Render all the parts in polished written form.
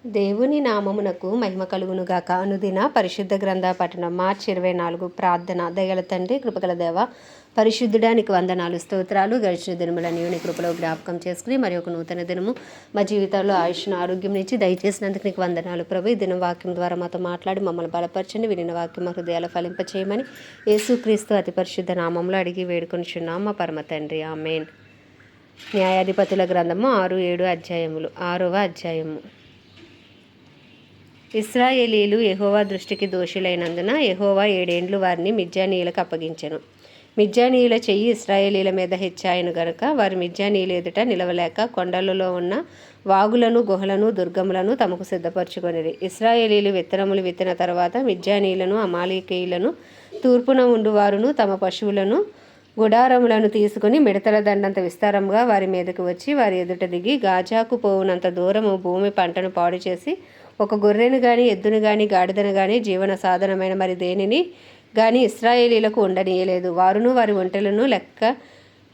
దేవుని నామమునకు మహిమ కలుగునుగాక. అనుదిన పరిశుద్ధ గ్రంథ పఠనం మార్చి 24. ప్రార్థన. దయగల తండ్రి, కృపగల దేవ, పరిశుద్ధుడానికి వందనాలు, స్తోత్రాలు. గడిచిన దినములని నీ కృపలో జ్ఞాపకం చేసుకుని మరి ఒక నూతన దినము మా జీవితాల్లో ఆయుష్ను, ఆరోగ్యం నుంచి దయచేసినందుకు నీకు వందనాలు ప్రభు. ఈ దినం వాక్యం ద్వారా మాతో మాట్లాడి మమ్మల్ని బలపరచండి. వినిన వాక్యం మా హృదయాల ఫలింపచేయమని యేసుక్రీస్తు అతి పరిశుద్ధ నామంలో అడిగి వేడుకొనిచున్నాం మా పరమ తండ్రి, ఆమేన్. న్యాయాధిపతుల గ్రంథము 6-7 అధ్యాయములు. 6వ అధ్యాయము. ఇశ్రాయేలీలు యెహోవా దృష్టికి దోషులైనందున యెహోవా 7 ఏండ్లు వారిని మిద్యానీయులకు అప్పగించెను. మిద్యానీయుల చెయ్యి ఇశ్రాయేలీల మీద హెచ్చాయను గనుక వారు మిద్యానీయుల ఎదుట నిలవలేక కొండలలో ఉన్న వాగులను, గుహలను, దుర్గములను తమకు సిద్ధపరచుకొనిరి. ఇశ్రాయేలీలు విత్తనములు విత్తిన తర్వాత మిద్యానీయులను, అమాలేకీయులను, తూర్పున ఉండువారును తమ పశువులను, గుడారములను తీసుకుని మిడతల దండంత విస్తారంగా వారి మీదకు వచ్చి వారి ఎదుట దిగి గాజాకు పోవునంత దూరము భూమి పంటను పాడు చేసి ఒక గొర్రెను గాని, ఎద్దును గాని, గాడిదను గాని, జీవన సాధనమైన మరి దేనిని గాని ఇశ్రాయేలీలకు ఉండనీయలేదు. వారును వారి ఒంటెలను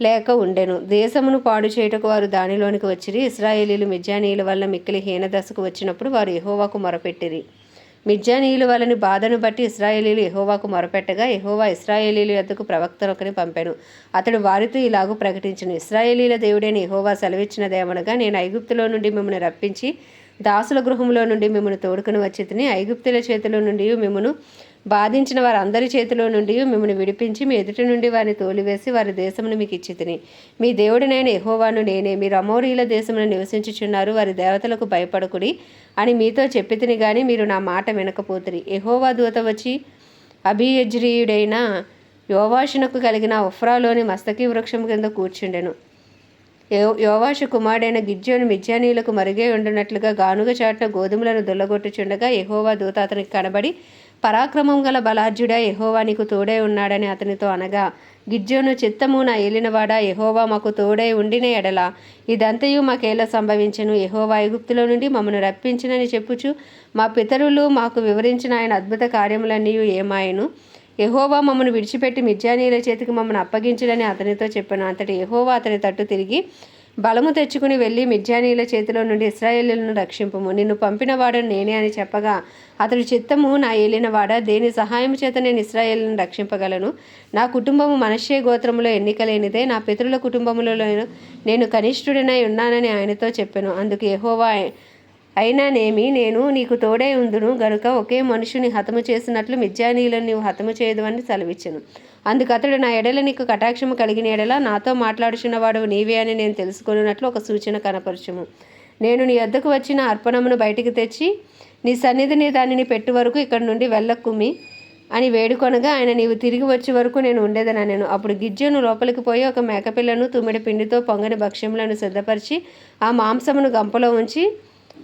లేక ఉండెను. దేశమును పాడు చేయుటకు వారు దానిలోనికి వచ్చిరి. ఇశ్రాయేలీలు మిద్యానీయుల వల్ల మిక్కిలి హీనదశకు వచ్చినప్పుడు వారు యెహోవాకు మొరపెట్టిరి. మిద్యానీయుల వలని బాధను బట్టి ఇశ్రాయేలీలు యెహోవాకు మొరపెట్టగా యెహోవా ఇశ్రాయేలీల యొద్దకు ప్రవక్తనొకని పంపెను. అతడు వారితో ఇలాగూ ప్రకటించెను: ఇశ్రాయేలీల దేవుడైన యెహోవా సెలవిచ్చినదేమనగా, నేను ఐగుప్తులో నుండి మిమ్మల్ని రప్పించి దాసుల గృహంలో నుండి మిమ్మల్ని తోడుకుని వచ్చి తిని, ఐగుప్తుల చేతిలో నుండి మిమ్మను బాధించిన వారందరి చేతిలో నుండి మిమ్మల్ని విడిపించి మీ ఎదుటి నుండి వారిని తోలివేసి వారి దేశమును మీకు ఇచ్చి తిని. మీ దేవుడినైన యెహోవాను నేనే. మీరు అమోరీల దేశమును నివసించుచున్నారు, వారి దేవతలకు భయపడకుడి అని మీతో చెప్పి తిని గాని మీరు నా మాట వినకపోతిరి. యెహోవా దూత వచ్చి అబీయజ్రీయుడైన యోవాషునకు కలిగిన ఒఫ్రాలోని మస్తకి వృక్షం కింద కూర్చుండెను. యోవాషు కుమారుడైన గిద్యోను మిద్యానీయులకు మరుగే ఉండునట్లుగా గానుగ చాటున గోధుమలను దొల్లగొట్టుచుండగా యెహోవా దూత అతనికి కనబడి, పరాక్రమం గల బలార్జుడా, యెహోవా నీకు తోడై ఉన్నాడని అతనితో అనగా, గిద్యోను చిత్తము నా ఏలినవాడా, యెహోవా మాకు తోడై ఉండిన ఎడల ఇదంతయు మాకేలా సంభవించెను? యెహోవా ఐగుప్తులో నుండి మమ్మను రప్పించినని చెప్పుచు మా పితరులు మాకు వివరించిన ఆయన అద్భుత కార్యములన్నీ ఏమాయను? యెహోవా మమ్మను విడిచిపెట్టి మిద్యానీయుల చేతికి మమ్మను అప్పగించుడని అతనితో చెప్పాను. అంతటి యెహోవా అతని తట్టు తిరిగి, బలము తెచ్చుకుని వెళ్ళి మిద్యానీయుల చేతిలో నుండి ఇశ్రాయేలీయులను రక్షింపుము. నిన్ను పంపినవాడు నేనే అని చెప్పగా అతడు, చిత్తము నా ఏలినవాడా, దేని సహాయం చేత నేను ఇశ్రాయేలును రక్షింపగలను? నా కుటుంబము మనష్షే గోత్రములో ఎన్నికలేనిదే, నా పితరుల కుటుంబములో నేను కనిష్ఠుడినై ఉన్నానని ఆయనతో చెప్పాను. అందుకు యెహోవా, అయినానేమి, నేను నీకు తోడై ఉందును గనుక ఒకే మనుషుని హతము చేసినట్లు మిద్యానీయులను నీవు హతము చేయదువని సెలవిచ్చెను. అందుకు అతడు, నా ఎడల నీకు కటాక్షము కలిగిన ఎడల నాతో మాట్లాడుచున్నవాడు నీవే అని నేను తెలుసుకున్నట్లు ఒక సూచన కనపరచుము. నేను నీ వద్దకు వచ్చిన అర్పణమును బయటికి తెచ్చి నీ సన్నిధిని దానిని పెట్టు వరకు ఇక్కడి నుండి వెళ్ళకుమి అని వేడుకొనగా ఆయన, నీవు తిరిగి వచ్చే వరకు నేను ఉండేదనెను. అప్పుడు గిద్యోను లోపలికి పోయి ఒక మేకపిల్లను తుమ్మిడి పిండితో పొంగని భక్ష్యములను సిద్ధపరిచి ఆ మాంసమును గంపలో ఉంచి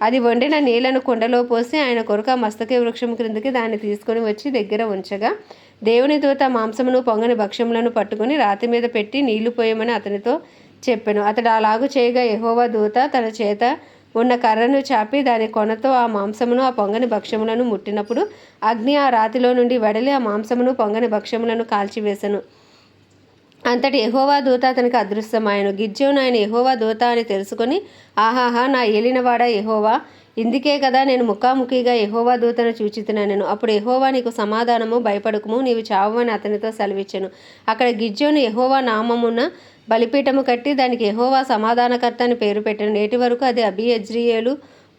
అది వండిన నీళ్లను కుండలో పోసి ఆయన కొరకు ఆ మస్తకి వృక్షం క్రిందికి దాన్ని తీసుకొని వచ్చి దగ్గర ఉంచగా, దేవుని దూత మాంసమును పొంగని భక్ష్యములను పట్టుకుని రాతి మీద పెట్టి నీళ్లు పోయమని అతనితో చెప్పెను. అతడు అలాగు చేయగా యెహోవా దూత తన చేత ఉన్న కర్రను చాపి దాని కొనతో ఆ మాంసమును, ఆ పొంగని భక్ష్యములను ముట్టినప్పుడు అగ్ని ఆ రాతిలో నుండి వెడలి ఆ మాంసమును, పొంగని భక్ష్యములను కాల్చివేశను. అంతటి యెహోవా దూత అతనికి అదృశ్యమాయెను. గిద్యోను ఆయన యెహోవా దూత అని తెలుసుకొని, ఆహాహా, నా ఏలినవాడా యెహోవా, ఇందుకే కదా నేను ముఖాముఖిగా యెహోవా దూతను చూచితినెను. అప్పుడు యెహోవా, నీకు సమాధానము, భయపడకుము, నీవు చావని అతనితో సెలవిచ్చెను. అక్కడ గిద్యోను యెహోవా నామమున బలిపీఠము కట్టి దానికి యెహోవా సమాధానకర్త అని పేరు పెట్టెను. నేటి వరకు అది అబీయజ్రీయేలు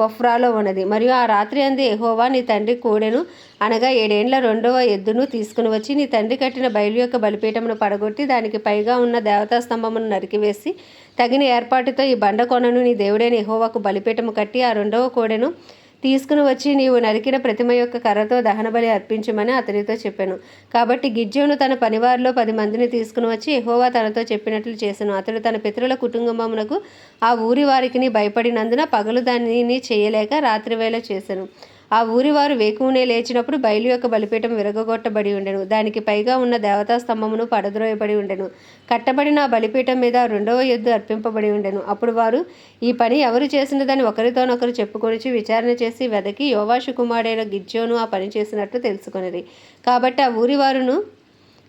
ఒఫ్రాలో ఉన్నది. మరియు ఆ రాత్రి అందు యెహోవా నీ తండ్రి కోడెను అనగా 7 ఏండ్ల 2వ ఎద్దును తీసుకుని వచ్చి నీ తండ్రి కట్టిన బయలు యొక్క బలిపీఠమును పడగొట్టి దానికి పైగా ఉన్న దేవతా స్తంభమును నరికివేసి తగిన ఏర్పాటుతో ఈ బండ కొనను నీ దేవుడైన యెహోవాకు బలిపీఠము కట్టి ఆ 2వ కోడెను తీసుకుని వచ్చి నీవు నరికిన ప్రతిమ యొక్క కర్రతో దహనబలి అర్పించమని అతనితో చెప్పాను. కాబట్టి గిద్యోను తన పనివారిలో 10 మందిని తీసుకుని వచ్చి యెహోవా తనతో చెప్పినట్లు చేసెను. అతడు తన పితరుల కుటుంబమునకు ఆ ఊరి వారికి భయపడినందున పగలు దానిని చేయలేక రాత్రివేళ చేసెను. ఆ ఊరి వారు వేకువనే లేచినప్పుడు బయలు యొక్క బలిపీఠం విరగొట్టబడి ఉండెను. దానికి పైగా ఉన్న దేవతా స్తంభమును పడద్రోయబడి ఉండెను. కట్టబడిన ఆ బలిపీఠం మీద 2వ ఎద్దు అర్పింపబడి ఉండెను. అప్పుడు వారు, ఈ పని ఎవరు చేసినదని ఒకరితోనొకరు చెప్పుకొనిచి విచారణ చేసి వెదకి యోవాషు కుమారుడైన గిద్యోను ఆ పని చేసినట్లు తెలుసుకొనిరి. కాబట్టి ఆ ఊరి వారును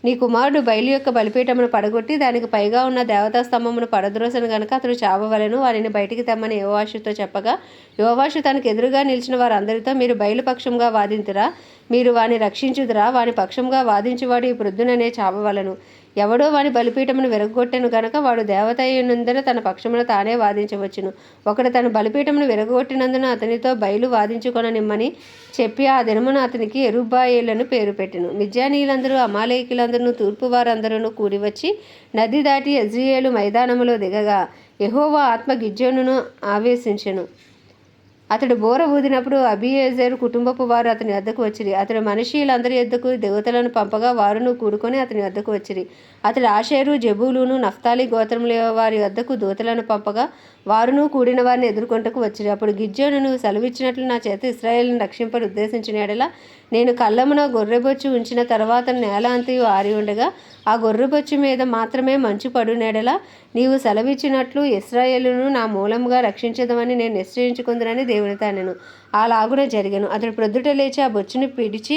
నీ కుమారుడు బయలు యొక్క బలిపీఠమును పడగొట్టి దానికి పైగా ఉన్న దేవతా స్తంభమును పడద్రోసను గనుక అతడు చావవలెను, వారిని బయటికి తెమ్మని యోవాషుతో చెప్పగా, యోవాషు తనకు ఎదురుగా నిలిచిన వారందరితో, మీరు బయలు పక్షంగా వాదింతురా, మీరు వాని రక్షించుదురా, వాని పక్షంగా వాదించువాడు ఈ ప్రొద్దుననే చావవలను. ఎవడో వాని బలిపీఠమును విరగొట్టెను గనక వాడు దేవత అయినందున తన పక్షమును తానే వాదించవచ్చును. ఒకడు తన బలిపీఠమును విరగొట్టినందున అతనితో బయలు వాదించుకొననిమ్మని చెప్పి ఆ దినమున అతనికి యెరుబ్బయలు పేరు పెట్టెను. మిద్యానీయులందరూ అమాలేకీయులందరూ తూర్పు వారందరూ కూడి వచ్చి నది దాటి యెజ్రెయేలు మైదానములో దిగగా యెహోవా ఆత్మ గిద్యోనును ఆవేశించెను. అతడు బోర ఊదినప్పుడు అబీయెజెరు కుటుంబపు వారు అతని వద్దకు వచ్చిరి. అతడు మనుష్యులందరి యొద్దకు దేవతలను పంపగా వారును కూడుకొని అతని వద్దకు వచ్చిరి. అతడు ఆషేరు, జెబూలూను, నఫ్తాలి గోత్రముల వారి వద్దకు దూతలను పంపగా వారును కూడిన వారిని ఎదుర్కొంటకు వచ్చిరి. అప్పుడు గిద్యోనును, సెలవిచ్చినట్లు నా చేత ఇశ్రాయేలును రక్షింపని ఉద్దేశించిన ఎడల నేను కళ్ళమున గొర్రెబొచ్చు ఉంచిన తర్వాత నేల అంతయు ఆరి ఉండగా ఆ గొర్రెబొచ్చు మీద మాత్రమే మంచు పడునెడల నీవు సెలవిచ్చినట్లు ఇశ్రాయేలును నా మూలముగా రక్షించదమని నేను నిశ్చయించుకుందునని దేవునితో అనెను. అలాగున జరిగెను. అతడు ప్రొద్దుట లేచి ఆ బొచ్చును పిడిచి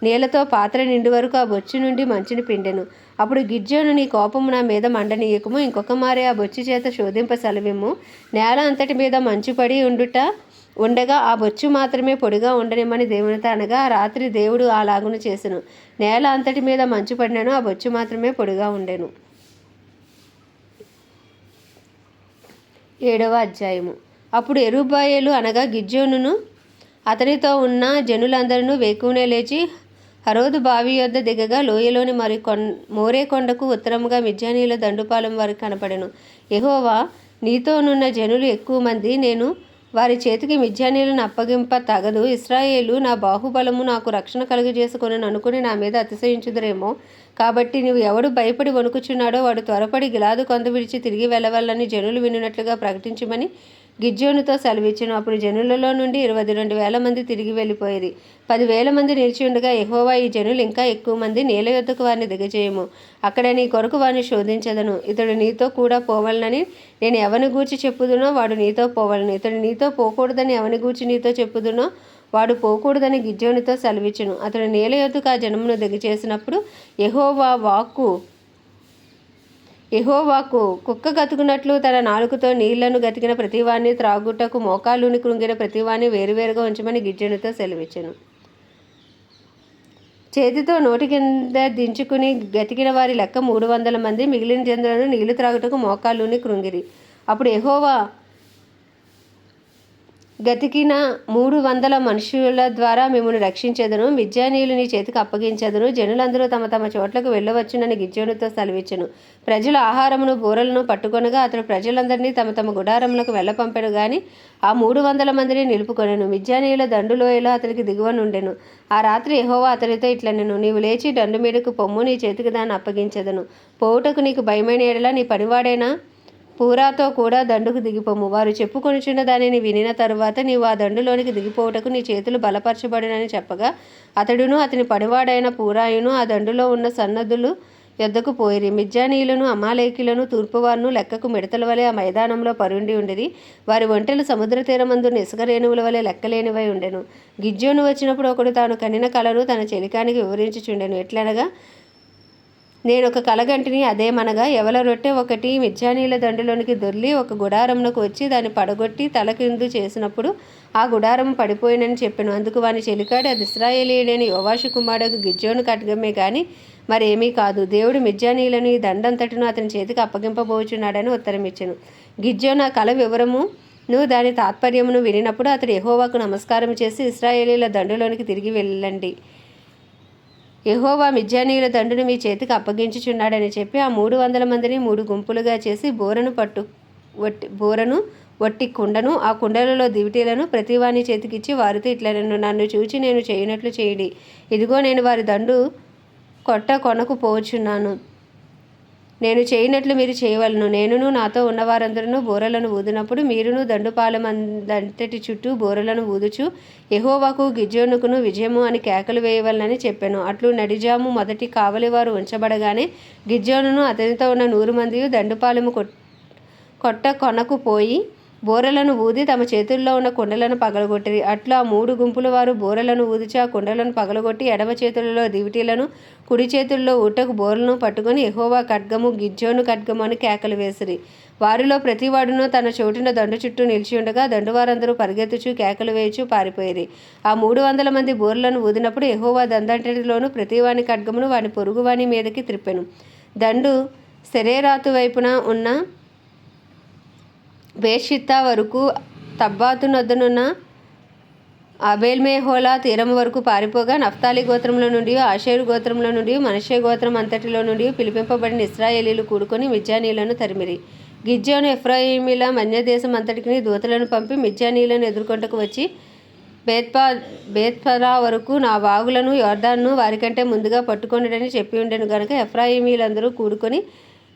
నీళ్లతో పాత్ర నిండు వరకు ఆ బొచ్చు నుండి మంచుని పిండెను. అప్పుడు గిద్యోను, నీ కోపము నా మీద మండనీయకము, ఇంకొక మారే ఆ బొచ్చు చేత శోధింప సెలవిమ్ము. నేల అంతటి మీద మంచు పడి ఉండగా ఆ బొచ్చు మాత్రమే పొడిగా ఉండనిమ్మని దేవునితో అనగా ఆ రాత్రి దేవుడు అలాగున చేసెను. నేల అంతటి మీద మంచు పడినను ఆ బొచ్చు మాత్రమే పొడిగా ఉండెను. 7వ అధ్యాయము. అప్పుడు యెరుబ్బయలు అనగా గిద్యోనును అతనితో ఉన్న జనులందరూ వేకువనే లేచి హరోదు బావి యొద్ద దిగగా లోయలోని మోరే కొండకు ఉత్తరముగా మిద్యానీయుల దండుపాలెం వారికి కనపడెను. యెహోవా నీతోనున్న జనులు ఎక్కువ మంది, నేను వారి చేతికి మిద్యానీయులను అప్పగింప తగదు. ఇశ్రాయేలు నా బాహుబలము నాకు రక్షణ కలుగజేసుకొనెను అనుకుని నా మీద అతిశయించుదురేమో. కాబట్టి నీవు ఎవడు భయపడి వణుకుచున్నాడో వాడు త్వరపడి గిలాదు కొంత విడిచి తిరిగి వెళ్ళవల్లని జనులు వినున్నట్లుగా ప్రకటించమని గిద్యోనుతో సెలవిచ్చెను. అప్పుడు జనులలో నుండి 22,000 మంది తిరిగి వెళ్ళిపోయిరి. 10,000 మంది నిలిచి ఉండగా యెహోవా, ఈ జనులు ఇంకా ఎక్కువ మంది, నీళ్ళ యొద్దకు వారిని దిగజేయము, అక్కడ నీ కొరకు వారిని శోధించదను. ఇతడు నీతో కూడా పోవలనని నేను ఎవని గూర్చి చెప్పుదునో వాడు నీతో పోవలను, ఇతడు నీతో పోకూడదని ఎవని గూర్చి నీతో చెప్పుదునో వాడు పోకూడదని గిద్యోనుతో సెలవిచ్చెను. అతడు నీళ్ళ యొద్దకు ఆ జనమును దిగచేసినప్పుడు యెహోవాకు కుక్క గతుకున్నట్లు తన నాలుకతో నీళ్లను గతికిన ప్రతివాన్ని, త్రాగుటకు మోకాలుని కృంగిన ప్రతివాన్ని వేరువేరుగా ఉంచమని గిద్యోనుతో సెలవిచ్చెను. చేతితో నోటి కింద దించుకుని గతికిన వారి లెక్క 300 మంది. మిగిలిన జనులను నీళ్లు త్రాగుటకు మోకాలుని కృంగిరి. అప్పుడు యెహోవా గతికిన 300 మనుషుల ద్వారా మిమ్మల్ని రక్షించెదను, మిద్యానీయులు నీ చేతికి అప్పగించెదను. జనులందరూ తమ తమ చోట్లకు వెళ్ళవచ్చునని గిద్యోనుతో సెలవిచ్చెను. ప్రజలు ఆహారమును బూరలను పట్టుకొనగా అతడు ప్రజలందరినీ తమ తమ గుడారములకు వెళ్ళపంపెను గాని ఆ 300 మందిని నిలుపుకొనెను. మిద్యానీయుల దండులోయలో అతనికి దిగువనుండెను. ఆ రాత్రి యెహోవా అతనితో ఇట్లనెను, నీవు లేచి దండు మీదకు పొమ్ము, నీ చేతికి దాన్ని అప్పగించెదను. పోవుటకు నీకు భయమైన ఎడల నీ పనివాడైన పూరాతో కూడా దండుకు దిగిపోము. వారు చెప్పుకొనుచున్న దానిని వినిన తరువాత నీవు ఆ దండులోనికి దిగిపోవుటకు నీ చేతులు బలపరచబడినని చెప్పగా అతడును అతని పనివాడైన పూరాయును ఆ దండులో ఉన్న సన్నద్ధులు యొద్దకు పోయిరి. మిద్యానీయులను, అమాలేకీయులను, తూర్పువారును లెక్కకు మిడతల వలె ఆ మైదానంలో పరుండి ఉండిరి. వారి ఒంటెలు సముద్ర తీరమందున్న ఇసుక రేణువుల వలె లెక్కలేనివై ఉండెను. గిద్యోను వచ్చినప్పుడు ఒకడు తాను కనిన కలను తన చెలికానికి వివరించుచుండెను. ఎట్లనగా, నేను ఒక కలగంటిని, అదేమనగా ఎవల రొట్టె ఒకటి మిద్యానీయుల దండులోనికి దొర్లి ఒక గుడారమునకు వచ్చి దాన్ని పడగొట్టి తలకిందు చేసినప్పుడు ఆ గుడారం పడిపోయినని చెప్పాను. అందుకు వాని చెలికాడు, అది ఇశ్రాయేలీయుడైన యోవాషు కుమారుడు గిద్యోను ఖడ్గమే గాని మరేమీ కాదు. దేవుడు మిద్యానీయులను ఈ దండంతటిను అతని చేతికి అప్పగింపబోచున్నాడని ఉత్తరం ఇచ్చెను. గిద్యోను ఆ కల వివరమును దాని తాత్పర్యమును వినినప్పుడు అతడు యెహోవాకు నమస్కారం చేసి, ఇశ్రాయేలీయుల దండులోనికి తిరిగి వెళ్ళండి, యెహోవా మిద్యానీయుల దండును మీ చేతికి అప్పగించుచున్నాడని చెప్పి ఆ 300 మందిని 3 గుంపులుగా చేసి బోరను వట్టి కుండను, ఆ కుండలలో దివిటీలను ప్రతివాని చేతికిచ్చి వారితో ఇట్లనెను, నన్ను చూచి నేను చేయనట్లు చేయుడి. ఇదిగో నేను వారి దండు కొనకు పోవచ్చున్నాను. నేను చేయనట్లు మీరు చేయవలను. నేనును నాతో ఉన్నవారందరూ బోరలను ఊదినప్పుడు మీరును దండుపాలెమంతటి చుట్టూ బోరలను ఊదుచు యెహోవాకు గిద్యోనుకును విజయము అని కేకలు వేయవలనని చెప్పాను. అట్లు నడిజాము మొదటి కావలివారు ఉంచబడగానే గిద్యోనును అతనితో ఉన్న 100 మంది దండుపాలెము కొనకు పోయి బోరలను ఊది తమ చేతుల్లో ఉన్న కుండలను పగలగొట్టిరి. అట్లా 3 గుంపుల వారు బోరలను ఊదిచి ఆ కుండలను పగలగొట్టి ఎడమ చేతులలో దివిటీలను కుడి చేతుల్లో ఊటకు బోరలను పట్టుకొని యెహోవా ఖడ్గము, గిద్యోను ఖడ్గము అని కేకలు వేసిరి. వారిలో ప్రతివాడును తన చోటున దండు చుట్టూ నిలిచి ఉండగా దండువారందరూ పరిగెత్తుచు కేకలు వేయుచు పారిపోయిరి. ఆ 300 మంది బోర్లను ఊదినప్పుడు యెహోవా దండంతటిలోను ప్రతివాని ఖడ్గమును వాని పొరుగువాని మీదకి త్రిప్పెను. దండు సెరేరాతు వైపున ఉన్న బేషిత్తా వరకు తబ్బాతు నొద్దనున్న అబేల్మెహోలా తీరం వరకు పారిపోగా నఫ్తాలి గోత్రంలో నుండి, ఆషేరు గోత్రంలో నుండి, మనష్షే గోత్రం అంతటిలో నుండి పిలిపింపబడిన ఇశ్రాయేలీలు కూడుకొని మిద్యానీయులను తరిమిరి. గిద్యోను ఎఫ్రాయిమీల మన్యదేశం అంతటికి దూతలను పంపి మిద్యానీయులను ఎదుర్కొంటకు వచ్చి బేత్పరా వరకు నా వాగులను యొర్దానును వారికంటే ముందుగా పట్టుకొనుడని చెప్పి ఉండెను గనుక ఎఫ్రాయిమీలందరూ కూడుకొని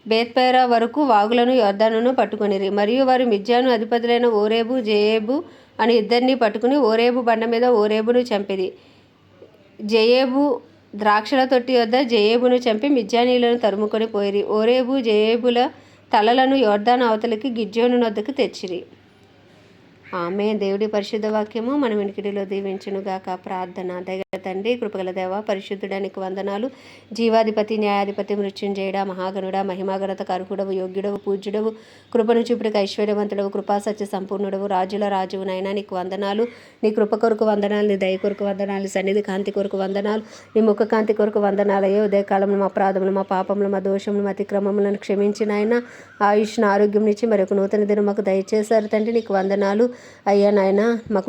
బేత్పేరా వరకు వాగులను యొర్దానును పట్టుకొనిరి. మరియు వారు మిద్యాను అధిపతులైన ఓరేబు, జేయేబు అని ఇద్దరిని పట్టుకుని ఓరేబు బండ మీద ఓరేబును చంపిరి. జేయేబు ద్రాక్షల తొట్టి వద్ద జేయేబును చంపి మిద్యానీయులను తరుముకొని పోయిరి. ఓరేబు, జేయేబుల తలలను యొర్దాను అవతలికి గిద్యోను నొద్దకు తెచ్చిరి. ఆమె దేవుడి పరిశుద్ధ వాక్యము మన వినికిడిలో దీవించునుగాక. ప్రార్థన. దయ తండ్రి, కృపగల దేవ, పరిశుద్ధుడానికి వందనాలు. జీవాధిపతి, న్యాయాధిపతి, మృత్యుంజయుడా, మహాగణుడా, మహిమాగణత కరుకుడవు, యోగ్యుడవు, పూజ్యుడవు, కృపను చూపుడికి ఐశ్వర్యవంతుడవు, కృపా సత్య సంపూర్ణుడవు, రాజుల రాజువు నైనా నీకు వందనాలు. నీ కృప కొరకు వందనాలు, నీ దయ కొరకు వందనాలు, సన్నిధి కాంతి కొరకు వందనాలు, నీ ముఖ కాంతి కొరకు వందనాలయ్యో. ఉదయకాలంలో మా అపరాధములు, మా పాపములు, మా దోషములు, మా అతిక్రమములను క్షమించిన ఆయన ఆయుష్ను, ఆరోగ్యం నుంచి మరొక నూతన దినం మాకు దయచేశారు తండ్రి, నీకు వందనాలు అయ్యా. నాయన మా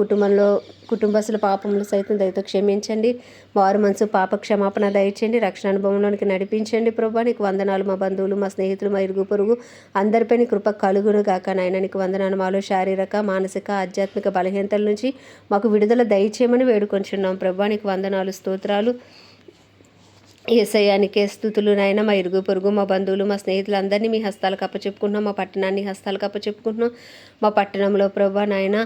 కుటుంబస్తుల పాపములు సైతం దయతో క్షమించండి. వారు మనసు పాప క్షమాపణ దయచేయండి. రక్షణ అనుభవంలోనికి నడిపించండి ప్రభా. నీకు వందనాలు. మా బంధువులు, మా స్నేహితులు, మా ఇరుగు పొరుగు అందరిపై నీ కృప కలుగును గాక నాయన. నీకు వందనాలు. మాలో శారీరక, మానసిక, ఆధ్యాత్మిక బలహీనతల నుంచి మాకు విడుదల దయచేయమని వేడుకొంచున్నాం ప్రభా. నీకు వందనాలు, స్తోత్రాలు. యేసయ్యానికే స్తుతులు నాయన. మా ఇరుగు పొరుగు, మా బంధువులు, మా స్నేహితులు అందరినీ మీ హస్తాలకు అప్పచెప్పుకుంటున్నాం. మా పట్టణాన్ని హస్తాలకు అప్పచెప్పుకుంటున్నాం. మా పట్టణంలో ప్రభా నాయన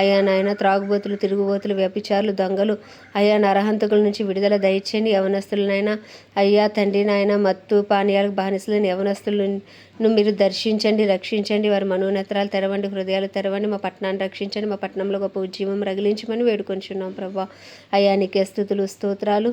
అయ్యా నాయన త్రాగుబోతులు, తిరుగుబోతులు, వ్యభిచారులు, దొంగలు అయ్యా నరహంతకుల నుంచి విడుదల దయచేయండి. యవనస్తులనైనా అయ్యా తండ్రి నాయన మత్తు పానీయాలకు బానిసలైన యవనస్తులను మీరు దర్శించండి, రక్షించండి. వారి మనోనేత్రాలు తెరవండి, హృదయాలు తెరవండి. మా పట్టణాన్ని రక్షించండి. మా పట్టణంలో గొప్ప ఉజ్జీవం రగిలించమని వేడుకొంచున్నాం ప్రభా. అయ్యా నీకే స్తుతులు, స్తోత్రాలు.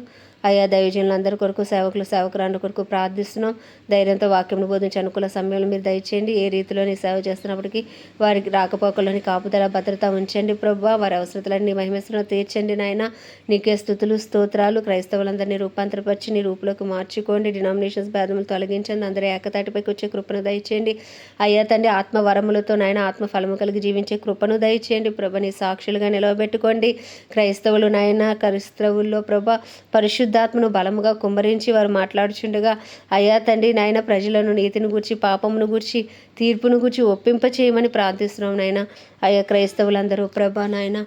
అయ్యా దైవజనులందరి కొరకు, సేవకులు, సేవకురాండ్ర కొరకు ప్రార్థిస్తున్నాం. ధైర్యంతో వాక్యంను బోధించి అనుకూల సమయంలో మీరు దయచేయండి. ఏ రీతిలో నీ సేవ చేస్తున్నప్పటికీ వారికి రాకపోకల్లోని కాపుదల, భద్రత ఉంచండి ప్రభా. వారి అవసరతలన్నీ మహిమేశ్వరంలో తీర్చండి నాయన. నీకే స్తుతులు, స్తోత్రాలు. క్రైస్తవులందరినీ రూపాంతరపరిచి నీ రూపులోకి మార్చుకోండి. డినామినేషన్స్ భేదములు తొలగించండి. అందరూ ఏకతాటిపైకి వచ్చే కృపను దయచేయండి. అయ్యా తండ్రి ఆత్మ వరములతో నాయన ఆత్మ ఫలము కలిగి జీవించే కృపను దయచేయండి ప్రభా. నీ సాక్షులుగా నిలవబెట్టుకోండి. క్రైస్తవులు నాయన క్రైస్తవుల్లో ప్రభా పరిశుద్ధాత్మను బలముగా కుమ్మరించి వారు మాట్లాడుచుండగా అయ్యా తండ్రి నాయన ప్రజలను నీతిని గూర్చి, పాపమును గూర్చి, తీర్పును గూర్చి ఒప్పింప చేయమని ప్రార్థిస్తున్నాం నాయన. అయ్యా క్రైస్తవులందరూ ప్రభా నాయన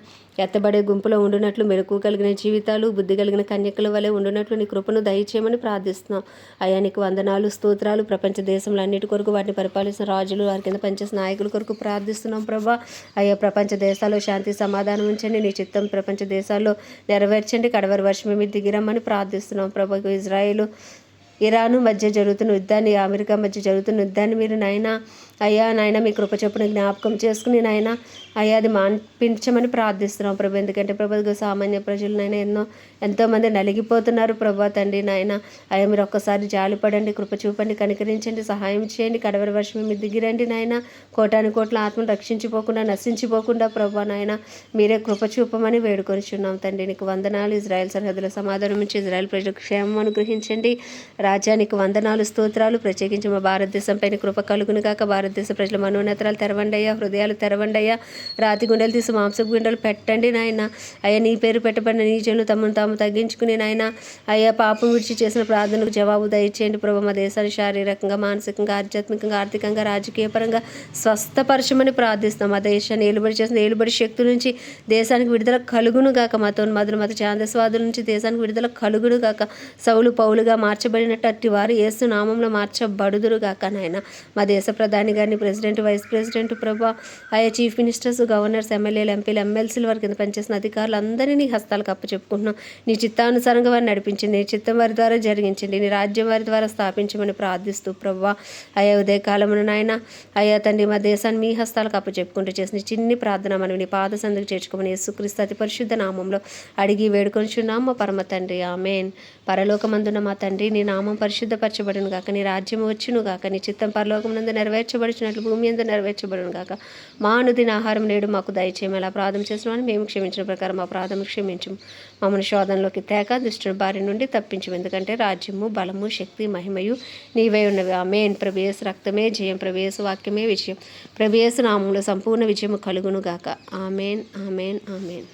ఎత్తబడే గుంపులో ఉండునట్లు, మెలకు కలిగిన జీవితాలు, బుద్ధి కలిగిన కన్యకల వలె ఉండునట్లు నీ కృపను దయచేయమని ప్రార్థిస్తున్నాం. అయ్యా నీకు వందనాలు, స్తోత్రాలు. ప్రపంచ దేశంలో అన్నిటి కొరకు వాటిని పరిపాలిస్తున్న రాజులు, వారి కింద పనిచేసిన నాయకుల కొరకు ప్రార్థిస్తున్నాం ప్రభా. అయ్యా ప్రపంచ దేశాల్లో శాంతి సమాధానం ఉంచండి. నీ చిత్తం ప్రపంచ దేశాల్లో నెరవేర్చండి. కడవరి వర్షమే మీరు దిగిరమ్మని ప్రార్థిస్తున్నాం ప్రభా. ఇజ్రాయేలు, ఇరాను మధ్య జరుగుతున్న యుద్ధాన్ని, అమెరికా మధ్య జరుగుతున్న యుద్ధాన్ని మీరు నాయన అయ్యా నాయన మీ కృప చొప్పున జ్ఞాపకం చేసుకుని నాయన అయ్యా అది మాన్పించమని ప్రార్థిస్తున్నాం ప్రభు. ఎందుకంటే ప్రభు సామాన్య ప్రజలనైనా ఎంతోమంది నలిగిపోతున్నారు ప్రభా తండ్రి నాయన. అయ్యా మీరు ఒక్కసారి జాలిపడండి, కృప చూపండి, కనికరించండి, సహాయం చేయండి. కడవరి వర్షమే మీరు దిగిరండి నాయన. కోటాను కోట్ల ఆత్మను రక్షించిపోకుండా, నశించిపోకుండా ప్రభా నాయన మీరే కృప చూపమని వేడుకొనిచున్నాం తండ్రి. నీకు వందనాలు. ఇజ్రాయెల్ సరిహద్దుల సమాధానం నుంచి ఇజ్రాయెల్ ప్రజలకు క్షేమం అనుగ్రహించండి. రాజ్యానికి వందనాలు, స్తోత్రాలు. ప్రత్యేకించి మా భారతదేశంపైన కృప కలుగును కాక. భారతదేశ ప్రజల మనోనేత్రాలు తెరవండి అయ్యా, హృదయాలు తెరవండి అయ్యా. రాతి గుండెలు తీసి మాంసపు గుండెలు పెట్టండి నాయన. అయ్యా నీ పేరు పెట్టబడిన నీ జనులు తమను తాము తగ్గించుకుని నాయన అయ్యా పాపం విడిచి చేసిన ప్రార్థనకు జవాబు దయచేయండి ప్రభు. మా దేశాన్ని శారీరకంగా, మానసికంగా, ఆధ్యాత్మికంగా, ఆర్థికంగా, రాజకీయ పరంగా స్వస్థపరచమని ప్రార్థిస్తాం. మా దేశాన్ని ఏలుబడి చేసిన ఏలుబడి శక్తి నుంచి దేశానికి విడుదల కలుగును గాక. మతోన్మాదులు, మత ఛాందస్వాదుల నుంచి దేశానికి విడుదల కలుగును గాక. సౌలు పౌలుగా మార్చబడినట్టు వారు యేసు నామంలో మార్చబడుదురు గాక నాయన. మా దేశ ప్రధాని గారిని, ప్రెసిడెంట్, వైస్ ప్రెసిడెంట్ ప్రభా, ఆయా చీఫ్ మినిస్టర్స్, గవర్నర్స్, ఎమ్మెల్యేలు, ఎంపీలు, ఎమ్మెల్సీల వారి కింద పనిచేసిన అధికారులు అందరినీ నీ హస్తాలకు అప్పచెప్పుకుంటున్నాం. నీ చిత్తానుసారంగా వారిని నడిపించండి, నీ చిత్తం వారి ద్వారా జరిగించండి, నీ రాజ్యం వారి ద్వారా స్థాపించమని ప్రార్థిస్తూ ప్రభా, ఆయా ఉదయకాలమున నాయన అయ్యా తండ్రి మా దేశాన్ని మీ హస్తాలకు అప్పచెప్పుకుంటూ చేసిన చిన్ని ప్రార్థన మనం నీ పాద సందుకు చేర్చుకోమని యేసుక్రీస్తు అతి పరిశుద్ధ నామంలో అడిగి వేడుకొనిచున్నాం మా పరమ తండ్రి, ఆమేన్. పరలోకమందున్న మా తండ్రి, నీ నామం పరిశుద్ధపరచబడును గాక, నీ రాజ్యం వచ్చును గాక, నీ చిత్తం పరలోకమునందు నెరవేర్చబడుచున్నట్లు భూమి యందు నెరవేర్చబడును గాక. మా అనుదిన ఆహారం నేడు మాకు దయచేయము. అలా ప్రార్థన చేసిన మేము క్షమించిన ప్రకారం మా ప్రార్థన క్షమించము. మమ్మల్ని శోధనలోకి తేక దుష్టుని బారి నుండి తప్పించము. ఎందుకంటే రాజ్యము, బలము, శక్తి, మహిమయు నీవై ఉన్నవి. ఆమేన్. ప్రభు యేసు రక్తమే జయం, ప్రభు యేసు వాక్యమే విజయం, ప్రభు యేసు నామములో సంపూర్ణ విజయము కలుగును గాక. ఆమేన్, ఆమేన్, ఆమేన్.